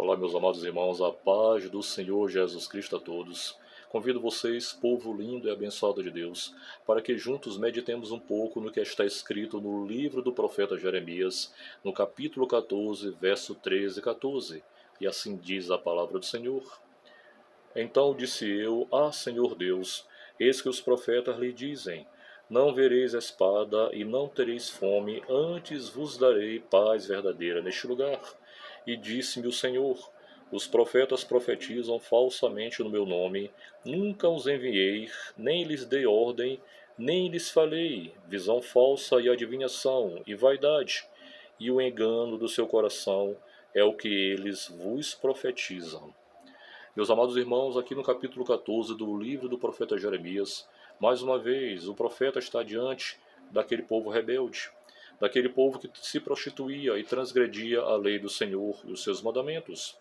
Olá, meus amados irmãos, a paz do Senhor Jesus Cristo a todos. Convido vocês, povo lindo e abençoado de Deus, para que juntos meditemos um pouco no que está escrito no livro do profeta Jeremias, no capítulo 14, verso 13 e 14. E assim diz a palavra do Senhor. Então disse eu: Senhor Deus, eis que os profetas lhe dizem: Não vereis espada e não tereis fome, antes vos darei paz verdadeira neste lugar. E disse-me o Senhor: Os profetas profetizam falsamente no meu nome, nunca os enviei, nem lhes dei ordem, nem lhes falei, visão falsa e adivinhação e vaidade, e o engano do seu coração é o que eles vos profetizam. Meus amados irmãos, aqui no capítulo 14 do livro do profeta Jeremias, mais uma vez o profeta está diante daquele povo rebelde, daquele povo que se prostituía e transgredia a lei do Senhor e os seus mandamentos.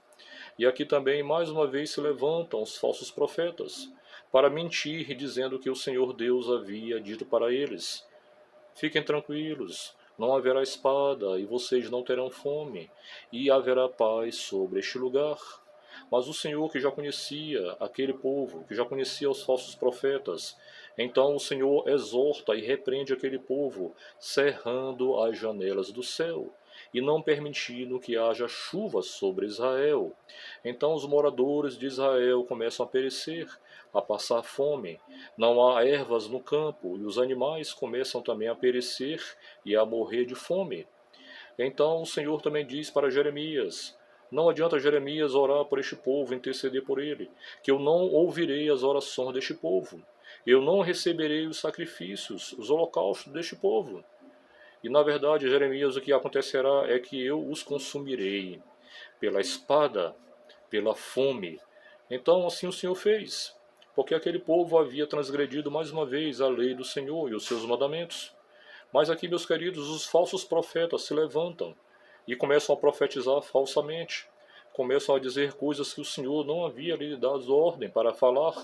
E aqui também, mais uma vez, se levantam os falsos profetas para mentir, dizendo que o Senhor Deus havia dito para eles: Fiquem tranquilos, não haverá espada e vocês não terão fome, e haverá paz sobre este lugar. Mas o Senhor, que já conhecia aquele povo, que já conhecia os falsos profetas, então o Senhor exorta e repreende aquele povo, cerrando as janelas do céu e não permitindo que haja chuva sobre Israel. Então os moradores de Israel começam a perecer, a passar fome. Não há ervas no campo e os animais começam também a perecer e a morrer de fome. Então o Senhor também diz para Jeremias: Não adianta Jeremias orar por este povo, interceder por ele, que eu não ouvirei as orações deste povo. Eu não receberei os sacrifícios, os holocaustos deste povo. E na verdade, Jeremias, o que acontecerá é que eu os consumirei pela espada, pela fome. Então assim o Senhor fez, porque aquele povo havia transgredido mais uma vez a lei do Senhor e os seus mandamentos. Mas aqui, meus queridos, os falsos profetas se levantam e começam a profetizar falsamente. Começam a dizer coisas que o Senhor não havia lhe dado ordem para falar.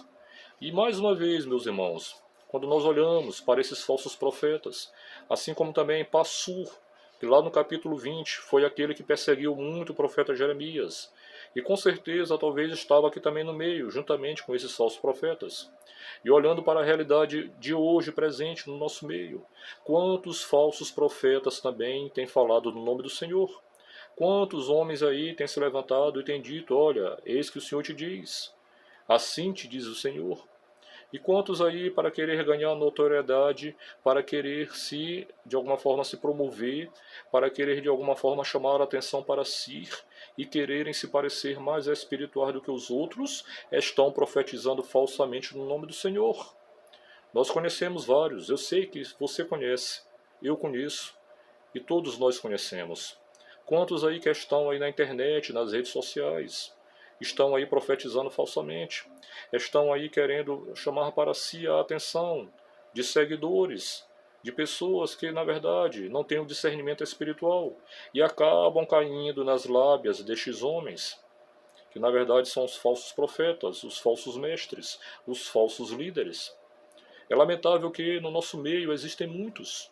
E mais uma vez, meus irmãos, quando nós olhamos para esses falsos profetas, assim como também Passur, que lá no capítulo 20 foi aquele que perseguiu muito o profeta Jeremias, e com certeza talvez estava aqui também no meio, juntamente com esses falsos profetas. E olhando para a realidade de hoje presente no nosso meio, quantos falsos profetas também têm falado no nome do Senhor? Quantos homens aí têm se levantado e têm dito: Olha, eis que o Senhor te diz, assim te diz o Senhor. E quantos aí, para querer ganhar notoriedade, para querer se, de alguma forma, se promover, para querer de alguma forma chamar a atenção para si e quererem se parecer mais espirituais do que os outros, estão profetizando falsamente no nome do Senhor. Nós conhecemos vários, eu sei que você conhece, eu conheço e todos nós conhecemos. Quantos aí que estão aí na internet, nas redes sociais, estão aí profetizando falsamente, estão aí querendo chamar para si a atenção de seguidores, de pessoas que na verdade não têm o discernimento espiritual e acabam caindo nas lábias destes homens, que na verdade são os falsos profetas, os falsos mestres, os falsos líderes. É lamentável que no nosso meio existem muitos,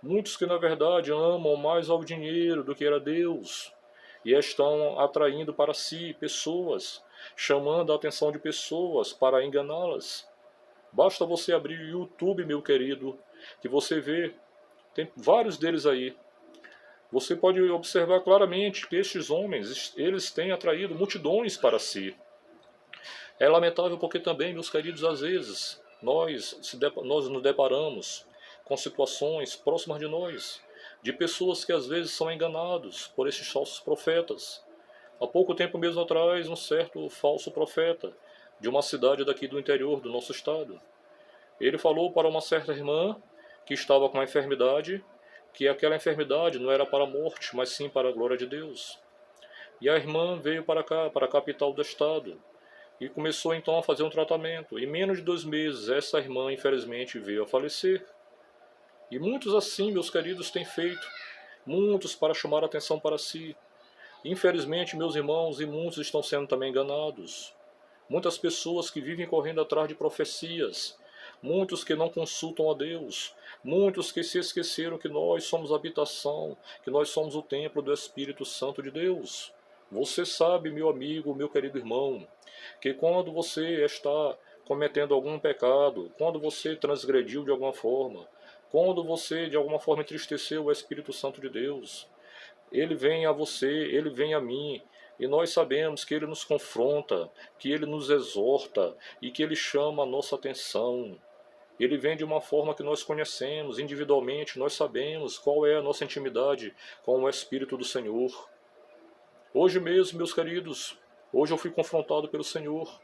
muitos que na verdade amam mais ao dinheiro do que a Deus e estão atraindo para si pessoas, chamando a atenção de pessoas para enganá-las. Basta você abrir o YouTube, meu querido, que você vê, tem vários deles aí. Você pode observar claramente que estes homens, eles têm atraído multidões para si. É lamentável porque também, meus queridos, às vezes nós nos deparamos com situações próximas de nós, de pessoas que às vezes são enganados por esses falsos profetas. Há pouco tempo mesmo atrás, um certo falso profeta de uma cidade daqui do interior do nosso estado, ele falou para uma certa irmã que estava com uma enfermidade, que aquela enfermidade não era para a morte, mas sim para a glória de Deus. E a irmã veio para cá, para a capital do estado, e começou então a fazer um tratamento. Em menos de 2 meses, essa irmã, infelizmente, veio a falecer. E muitos assim, meus queridos, têm feito, muitos para chamar a atenção para si. Infelizmente, meus irmãos, e muitos estão sendo também enganados. Muitas pessoas que vivem correndo atrás de profecias, muitos que não consultam a Deus, muitos que se esqueceram que nós somos a habitação, que nós somos o templo do Espírito Santo de Deus. Você sabe, meu amigo, meu querido irmão, que quando você está cometendo algum pecado, quando você transgrediu de alguma forma, quando você de alguma forma entristeceu o Espírito Santo de Deus, ele vem a você, ele vem a mim, e nós sabemos que ele nos confronta, que ele nos exorta e que ele chama a nossa atenção. Ele vem de uma forma que nós conhecemos individualmente, nós sabemos qual é a nossa intimidade com o Espírito do Senhor. Hoje mesmo, meus queridos, hoje eu fui confrontado pelo Senhor,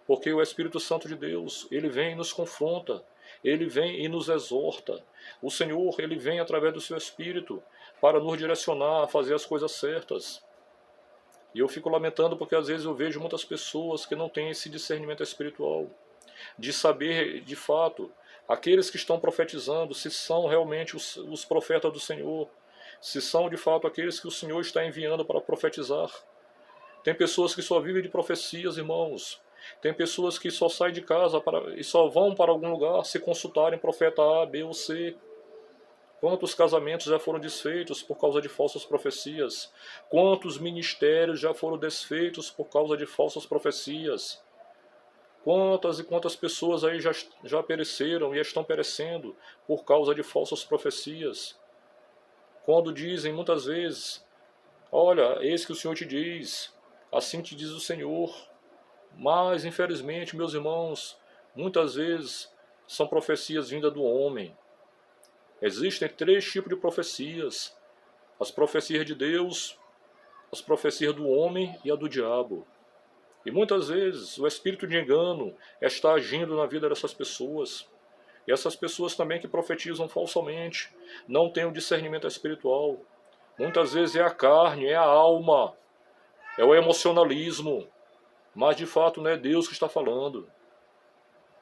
porque o Espírito Santo de Deus, ele vem e nos confronta, ele vem e nos exorta. O Senhor, ele vem através do seu Espírito para nos direcionar a fazer as coisas certas. E eu fico lamentando porque às vezes eu vejo muitas pessoas que não têm esse discernimento espiritual, de saber de fato, aqueles que estão profetizando, se são realmente os profetas do Senhor, se são de fato aqueles que o Senhor está enviando para profetizar. Tem pessoas que só vivem de profecias, irmãos. Tem pessoas que só saem de casa e só vão para algum lugar se consultarem profeta A, B ou C. Quantos casamentos já foram desfeitos por causa de falsas profecias? Quantos ministérios já foram desfeitos por causa de falsas profecias? Quantas e quantas pessoas aí já pereceram e estão perecendo por causa de falsas profecias? Quando dizem muitas vezes, olha, eis que o Senhor te diz, assim te diz o Senhor. Mas, infelizmente, meus irmãos, muitas vezes são profecias vindas do homem. Existem três tipos de profecias: as profecias de Deus, as profecias do homem e a do diabo. E muitas vezes o espírito de engano está agindo na vida dessas pessoas. E essas pessoas também que profetizam falsamente, não têm o discernimento espiritual. Muitas vezes é a carne, é a alma, é o emocionalismo, mas de fato não é Deus que está falando.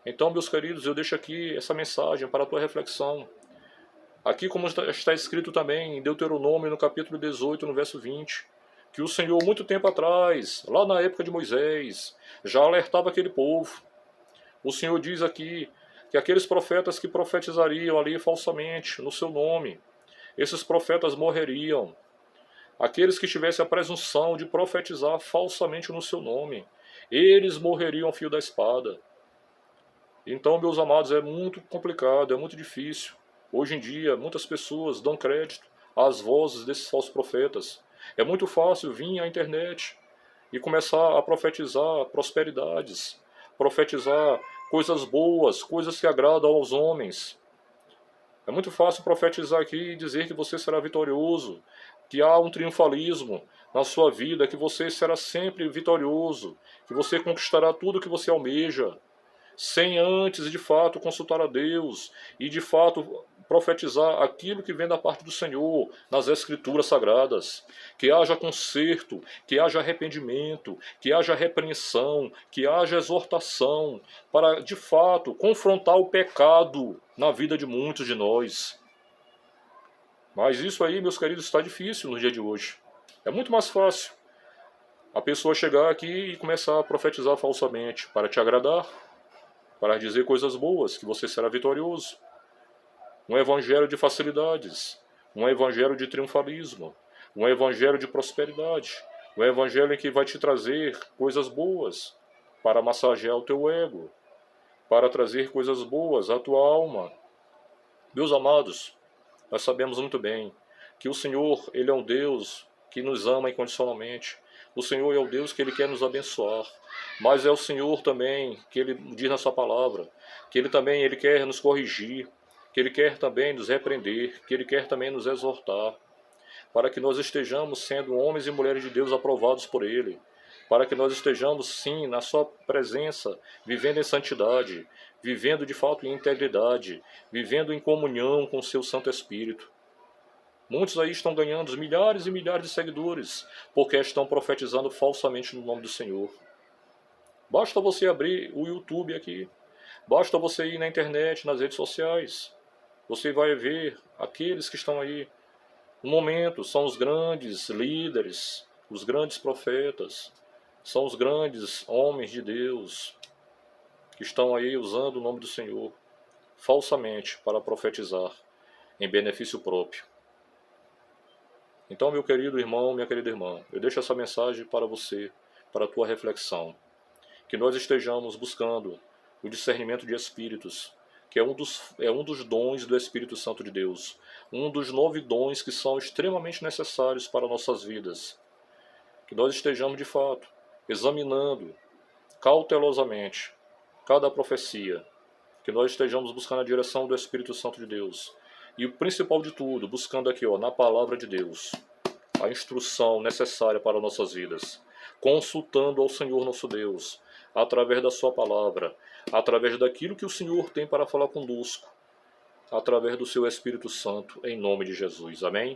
Então, meus queridos, eu deixo aqui essa mensagem para a tua reflexão. Aqui, como está escrito também em Deuteronômio, no capítulo 18, no verso 20, que o Senhor, muito tempo atrás, lá na época de Moisés, já alertava aquele povo. O Senhor diz aqui que aqueles profetas que profetizariam ali falsamente no seu nome, esses profetas morreriam. Aqueles que tivessem a presunção de profetizar falsamente no seu nome, eles morreriam ao fio da espada. Então, meus amados, é muito complicado, é muito difícil. Hoje em dia, muitas pessoas dão crédito às vozes desses falsos profetas. É muito fácil vir à internet e começar a profetizar prosperidades, profetizar coisas boas, coisas que agradam aos homens. É muito fácil profetizar aqui e dizer que você será vitorioso, que há um triunfalismo na sua vida, que você será sempre vitorioso, que você conquistará tudo que você almeja, sem antes de fato consultar a Deus e de fato profetizar aquilo que vem da parte do Senhor nas Escrituras Sagradas. Que haja conserto, que haja arrependimento, que haja repreensão, que haja exortação, para de fato confrontar o pecado na vida de muitos de nós. Mas isso aí, meus queridos, está difícil no dia de hoje. É muito mais fácil a pessoa chegar aqui e começar a profetizar falsamente para te agradar, para dizer coisas boas, que você será vitorioso. Um evangelho de facilidades, um evangelho de triunfalismo, um evangelho de prosperidade, um evangelho em que vai te trazer coisas boas para massagear o teu ego, para trazer coisas boas à tua alma. Meus amados, nós sabemos muito bem que o Senhor, Ele é um Deus que nos ama incondicionalmente. O Senhor é o Deus que Ele quer nos abençoar. Mas é o Senhor também que Ele diz na sua palavra, que Ele quer nos corrigir, que Ele quer também nos repreender, que Ele quer também nos exortar, para que nós estejamos sendo homens e mulheres de Deus aprovados por Ele, para que nós estejamos, sim, na sua presença, vivendo em santidade, vivendo de fato em integridade, vivendo em comunhão com o seu Santo Espírito. Muitos aí estão ganhando milhares e milhares de seguidores, porque estão profetizando falsamente no nome do Senhor. Basta você abrir o YouTube aqui, basta você ir na internet, nas redes sociais. Você vai ver aqueles que estão aí. No momento, são os grandes líderes, os grandes profetas, são os grandes homens de Deus que estão aí usando o nome do Senhor falsamente para profetizar em benefício próprio. Então, meu querido irmão, minha querida irmã, eu deixo essa mensagem para você, para a tua reflexão. Que nós estejamos buscando o discernimento de espíritos, que é um dos dons do Espírito Santo de Deus, um dos 9 dons que são extremamente necessários para nossas vidas. Que nós estejamos, de fato, examinando cautelosamente cada profecia, que nós estejamos buscando a direção do Espírito Santo de Deus. E o principal de tudo, buscando aqui, na palavra de Deus, a instrução necessária para nossas vidas, consultando ao Senhor nosso Deus, através da sua palavra, através daquilo que o Senhor tem para falar conosco, através do seu Espírito Santo, em nome de Jesus. Amém?